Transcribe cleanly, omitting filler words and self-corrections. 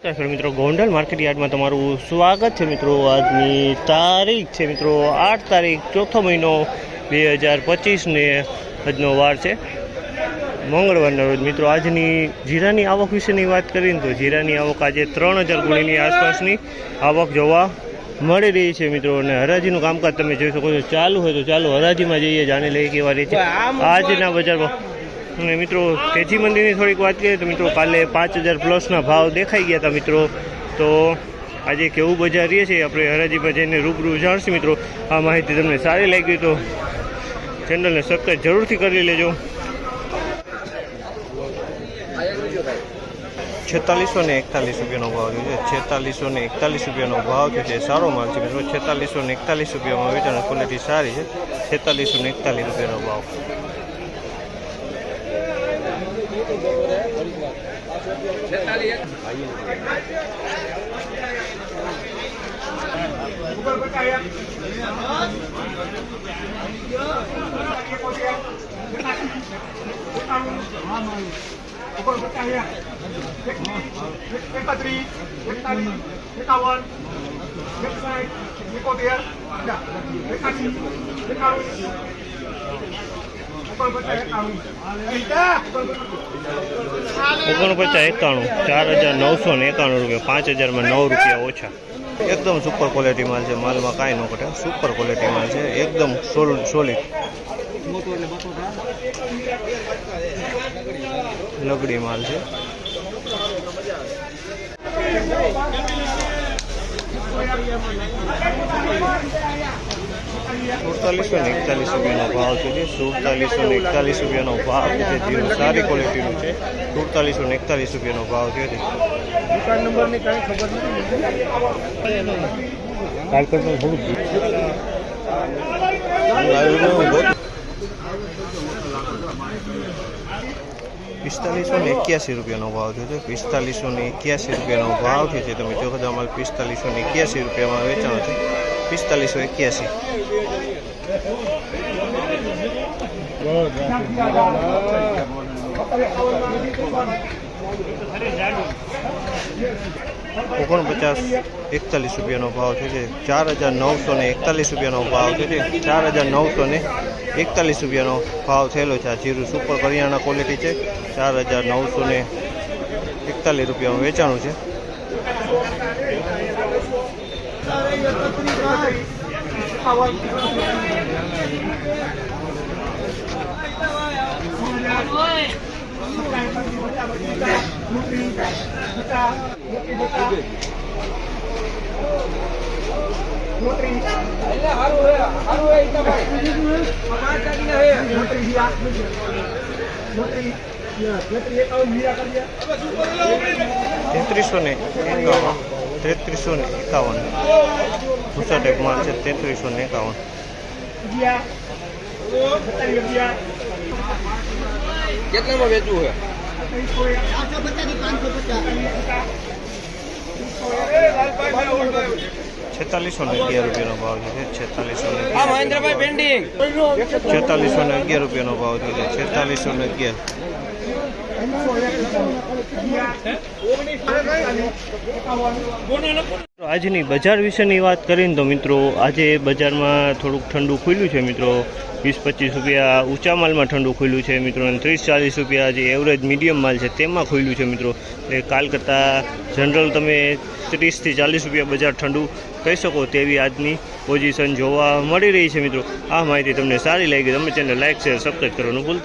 નમસ્કાર મિત્રો, ગોંડલ માર્કેટ યાર્ડમાં તમારું સ્વાગત છે મિત્રો। આજની તારીખ છે મિત્રો 8 તારીખ ચોથો મહિનો 2025 ને આજનો વાર છે મંગળવારના રોજ મિત્રો। આજની જીરાની આવક વિશેની વાત કરીએ તો જીરાની આવક આજે 3000 ગુણીની આસપાસની આવક જોવા મળી રહી છે મિત્રો। અને હરાજીનું કામકાજ તમે જોઈ શકો છો, ચાલુ હોય તો ચાલો હરાજીમાં જઈએ, જાણી લઈએ કેવા રહી છે આજના બજારમાં। અને મિત્રો તેજી મંદીની થોડીક વાત કરીએ તો મિત્રો કાલે 5000 પ્લસના ભાવ દેખાઈ ગયા હતા મિત્રો। તો આજે કેવું બજાર રહે છે આપણે હરાજીમાં જઈને રૂબરૂ જાણશું મિત્રો। આ માહિતી તમને સારી લાગી તો ચેનલને સબસ્ક્રાઈબ જરૂરથી કરી લેજો। 4641 રૂપિયાનો ભાવ છે, 4641 રૂપિયાનો ભાવ છે, સારો માલ છે મિત્રો। 4641 રૂપિયામાં વેચાણ, ક્વોલિટી સારી છે। 4641 રૂપિયાનો ભાવ। ₹4991 રૂપિયા, 5000માં 9 રૂપિયા ઓછા। એકદમ સુપર ક્વોલિટી માલ છે, માલમાં કાંઈ ન ઘટે, સુપર ક્વોલિટી માલ છે, એકદમ સોલિડ લગડી માલ છે। ₹4741 રૂપિયાનો ભાવ છે, 4741 રૂપિયાનો ભાવ છે, જીરું સારી ક્વોલિટીનું છે। 4741 રૂપિયાનો ભાવ છે। દુકાન નંબરની કાંઈ ખબર નથી। 4581 રૂપિયાનો ભાવ છે, 4581 રૂપિયાનો ભાવ છે। તમે જોખો તો અમારે 4581 રૂપિયામાં વેચાણ છે, 4581। ₹4941 રૂપિયાનો ભાવ છે, 4941 રૂપિયાનો ભાવ છે, 4941 રૂપિયાનો ભાવ થયેલો છે। આ જીરું સુપર કરિયાણા ક્વોલિટી છે, 4941 રૂપિયામાં વેચાણું છે। ₹3351 ભૂસા ટાઈપ માલ છે, 3351। કેટલામાં વેચવું છે? 4611 રૂપિયાનો ભાવ છે, 4611 રૂપિયાનો ભાવ છે, 4611। આજની બજાર વિશેની વાત કરીએ તો મિત્રો આજે બજારમાં થોડુંક ઠંડુ ખુલ્યું છે મિત્રો। 20-25 રૂપિયા ઊંચા માલમાં ઠંડુ ખુલ્યું છે મિત્રો, અને 30-40 રૂપિયા જે એવરેજ મીડિયમ માલ છે તેમાં ખુલ્યું છે મિત્રો। એટલે કાલ કરતાં જનરલ તમે 30થી 40 રૂપિયા બજાર ઠંડુ કહી શકો તેવી આજની પોઝિશન જોવા મળી રહી છે મિત્રો। આ માહિતી તમને સારી લાગી, તમે ચેનલ લાઈક શેર સબસ્ક્રાઈબ કરવાનું ભૂલતા।